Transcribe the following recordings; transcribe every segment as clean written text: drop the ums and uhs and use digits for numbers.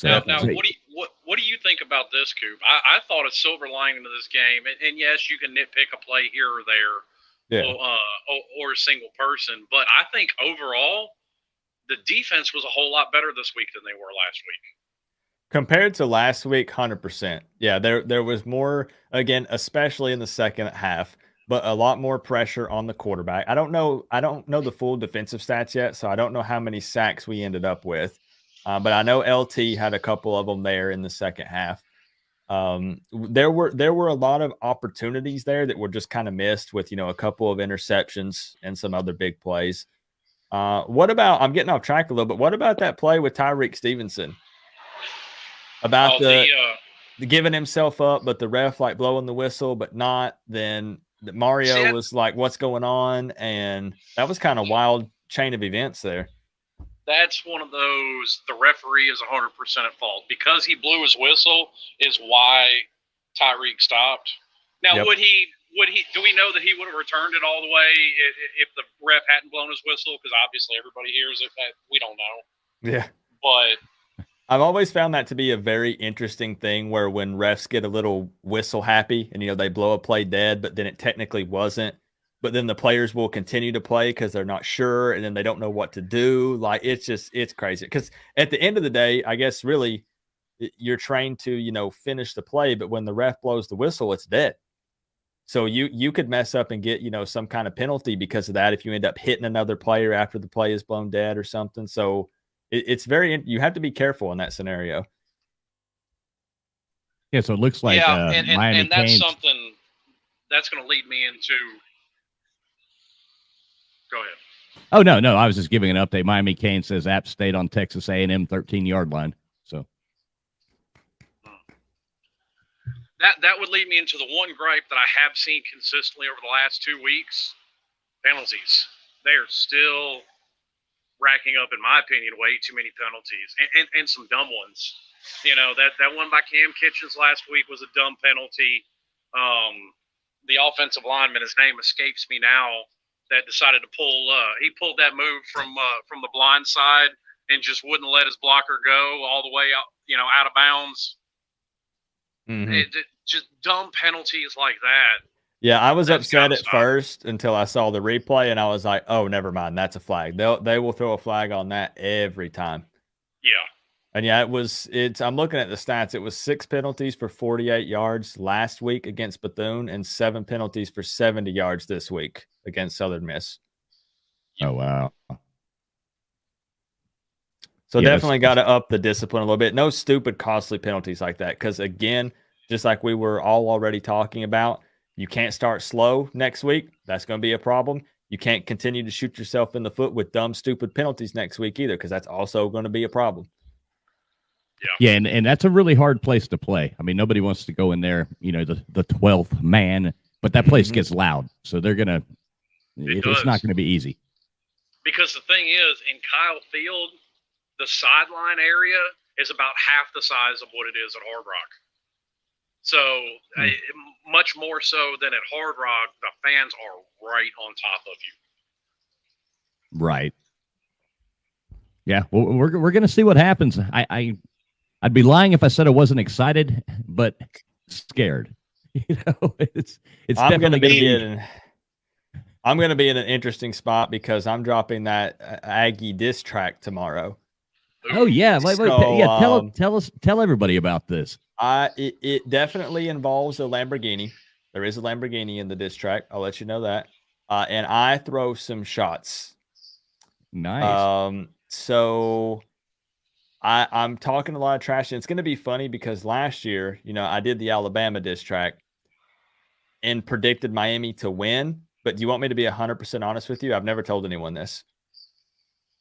So now what do you think about this, Coop? I thought a silver lining to this game, and yes, you can nitpick a play here or there, Yeah. or a single person, but I think overall the defense was a whole lot better this week than they were last week. Compared to last week, 100%. Yeah, there was more, again, especially in the second half, but a lot more pressure on the quarterback. I don't know the full defensive stats yet, so I don't know how many sacks we ended up with. But I know LT had a couple of them there in the second half. There were a lot of opportunities there that were just kind of missed with, a couple of interceptions and some other big plays. What about, I'm getting off track a little bit. What about that play with Tyreek Stevenson? About the giving himself up, but the ref like blowing the whistle, but not. Then Mario was like, "What's going on?" And that was kind of wild chain of events there. That's one of those. The referee is 100% at fault because he blew his whistle. Is why Tyreek stopped. Now, would he? Do we know that he would have returned it all the way if the ref hadn't blown his whistle? Because obviously everybody hears it. We don't know. Yeah, but I've always found that to be a very interesting thing where when refs get a little whistle happy and, they blow a play dead, but then it technically wasn't. But then the players will continue to play because they're not sure and then they don't know what to do. Like, it's crazy. Because at the end of the day, I guess really you're trained to, finish the play. But when the ref blows the whistle, it's dead. So you could mess up and get, some kind of penalty because of that if you end up hitting another player after the play is blown dead or something. So it's you have to be careful in that scenario. Yeah, so it looks like Miami and that's Canes. something that's going to lead me into. Go ahead. Oh no, I was just giving an update. Miami Canes says App State on Texas A&M 13-yard line. So that would lead me into the one gripe that I have seen consistently over the last 2 weeks: penalties. They're still racking up, in my opinion, way too many penalties and some dumb ones. That one by Cam Kitchens last week was a dumb penalty. The offensive lineman, his name escapes me now, that decided to he pulled that move from the blind side and just wouldn't let his blocker go all the way out of bounds. Mm-hmm. Just dumb penalties like that. Yeah, I was upset at first until I saw the replay, and I was like, "Oh, never mind, that's a flag." They will throw a flag on that every time. Yeah, and yeah, I'm looking at the stats. It was 6 penalties for 48 yards last week against Bethune, and 7 penalties for 70 yards this week against Southern Miss. Oh wow! So definitely got to up the discipline a little bit. No stupid, costly penalties like that, because again, just like we were all already talking about. You can't start slow next week. That's going to be a problem. You can't continue to shoot yourself in the foot with dumb, stupid penalties next week either, because that's also going to be a problem. Yeah, and that's a really hard place to play. I mean, nobody wants to go in there, the 12th man, but that place gets loud. So they're going to – it's not going to be easy. Because the thing is, in Kyle Field, the sideline area is about half the size of what it is at Hard Rock. So much more so than at Hard Rock, the fans are right on top of you. Right. Yeah, well, we're going to see what happens. I'd be lying if I said I wasn't excited, but scared. It's I'm going to be I'm going to be in an interesting spot because I'm dropping that Aggie diss track tomorrow. Oh yeah, tell everybody about this. It definitely involves a Lamborghini. There is a Lamborghini in the diss track. I'll let you know that. And I throw some shots. Nice. So I'm talking a lot of trash, and it's going to be funny because last year, I did the Alabama diss track and predicted Miami to win. But do you want me to be 100% honest with you? I've never told anyone this.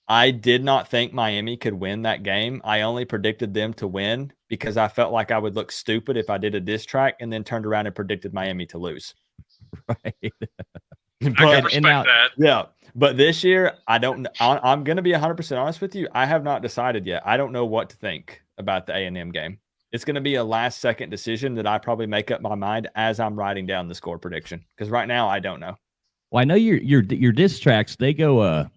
I did not think Miami could win that game. I only predicted them to win because I felt like I would look stupid if I did a diss track and then turned around and predicted Miami to lose. Right. I can respect that. Yeah. But this year, I'm going to be 100% honest with you. I have not decided yet. I don't know what to think about the A&M game. It's going to be a last-second decision that I probably make up my mind as I'm writing down the score prediction. Because right now, I don't know. Well, I know your diss tracks, they go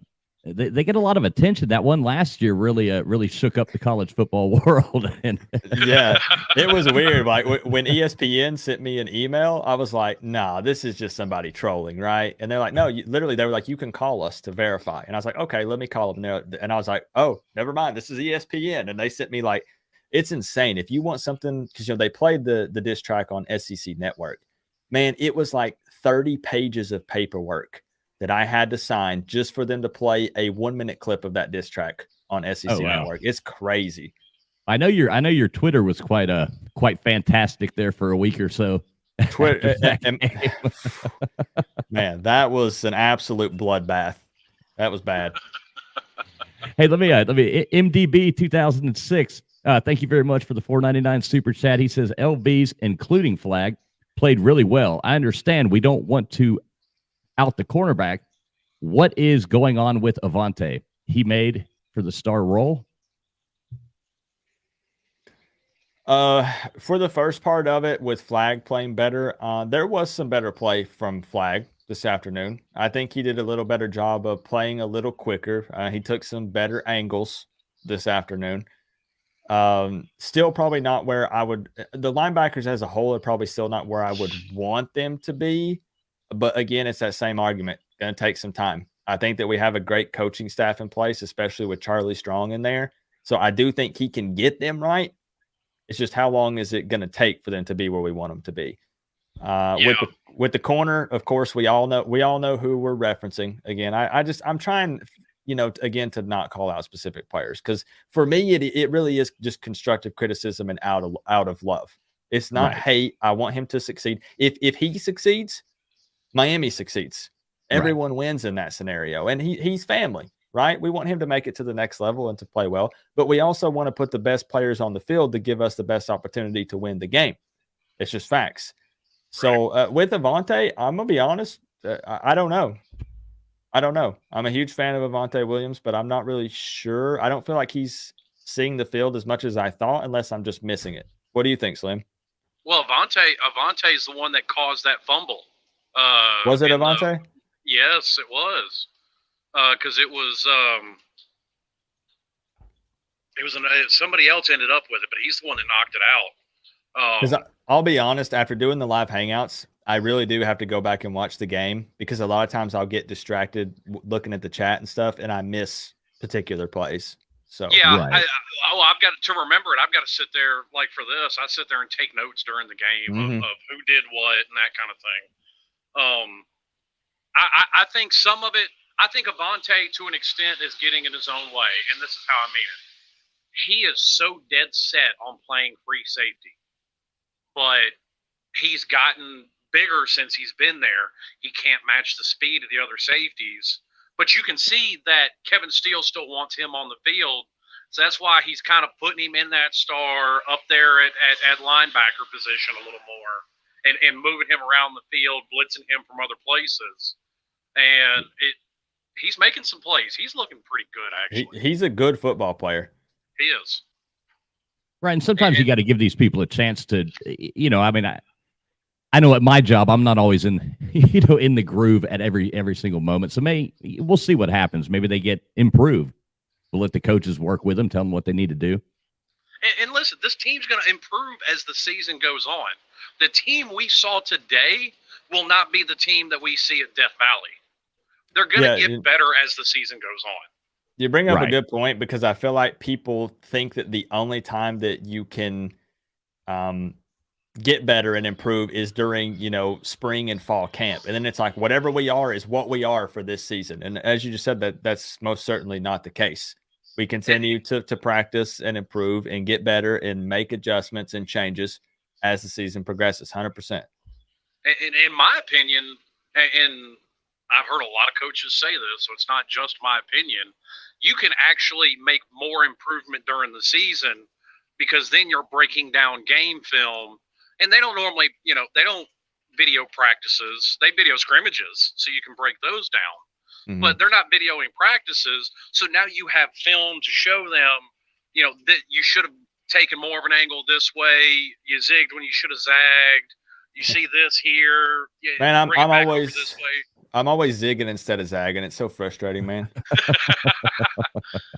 They get a lot of attention. That one last year really shook up the college football world. And yeah, it was weird. Like when ESPN sent me an email, I was like, "Nah, this is just somebody trolling, right?" And they're like, "No, literally, they were like, you can call us to verify." And I was like, "Okay, let me call them." And I was like, "Oh, never mind. This is ESPN." And they sent me like, it's insane. If you want something, because they played the diss track on SEC Network, man, it was like 30 pages of paperwork that I had to sign just for them to play a 1-minute clip of that diss track on SEC Network. It's crazy. I know your Twitter was quite fantastic there for a week or so. Twitter, man, that was an absolute bloodbath. That was bad. Hey, let me MDB 2006. Thank you very much for the $4.99 super chat. He says LBs, including Flag, played really well. I understand we don't want to out the cornerback. What is going on with Avante? He made for the star role. For the first part of it, with Flag playing better, there was some better play from Flag this afternoon. I think he did a little better job of playing a little quicker. He took some better angles this afternoon. Still probably not where I would. The linebackers as a whole are probably still not where I would want them to be. But again, it's that same argument. Going to take some time. I think that we have a great coaching staff in place, especially with Charlie Strong in there. So I do think he can get them right. It's just how long is it going to take for them to be where we want them to be? With the corner, of course, we all know who we're referencing. Again, I'm trying, again, to not call out specific players, because for me it really is just constructive criticism and out of love. It's not hate. I want him to succeed. If he succeeds, Miami succeeds. Everyone wins in that scenario, and he's family. Right? We want him to make it to the next level and to play well, but we also want to put the best players on the field to give us the best opportunity to win the game. It's just facts. So with Avante, I'm going to be honest. I don't know. I'm a huge fan of Avante Williams, but I'm not really sure. I don't feel like he's seeing the field as much as I thought, unless I'm just missing it. What do you think, Slim? Well, Avante is the one that caused that fumble. Was it Avante? Yes, it was. Because it was somebody else ended up with it, but he's the one that knocked it out. Because I'll be honest, after doing the live hangouts, I really do have to go back and watch the game, because a lot of times I'll get distracted looking at the chat and stuff, and I miss particular plays. So yeah, I've got to remember it. I've got to sit there, like for this, I sit there and take notes during the game of who did what and that kind of thing. I think some of it. I think Avante, to an extent, is getting in his own way, and this is how I mean it. He is so dead set on playing free safety, but he's gotten bigger since he's been there. He can't match the speed of the other safeties, but you can see that Kevin Steele still wants him on the field, so that's why he's kind of putting him in that star up there at linebacker position a little more, and moving him around the field, blitzing him from other places, and he's making some plays. He's looking pretty good, actually. He's a good football player. He is. Right, and sometimes you got to give these people a chance to, I know at my job, I'm not always in the groove at every single moment. So we'll see what happens. Maybe they get improved. We'll let the coaches work with them, tell them what they need to do. And listen, this team's going to improve as the season goes on. The team we saw today will not be the team that we see at Death Valley. They're going to get better as the season goes on. You bring up a good point, because I feel like people think that the only time that you can get better and improve is during, spring and fall camp. And then it's like, whatever we are is what we are for this season. And as you just said, that's most certainly not the case. We continue to practice and improve and get better and make adjustments and changes as the season progresses. 100%. In my opinion, and I've heard a lot of coaches say this, so it's not just my opinion, you can actually make more improvement during the season, because then you're breaking down game film, and they don't normally, they don't video practices. They video scrimmages, so you can break those down. But they're not videoing practices, so now you have film to show them, that you should have taken more of an angle this way. You zigged when you should have zagged. You see this here. Man, I'm always I'm always zigging instead of zagging. It's so frustrating, man.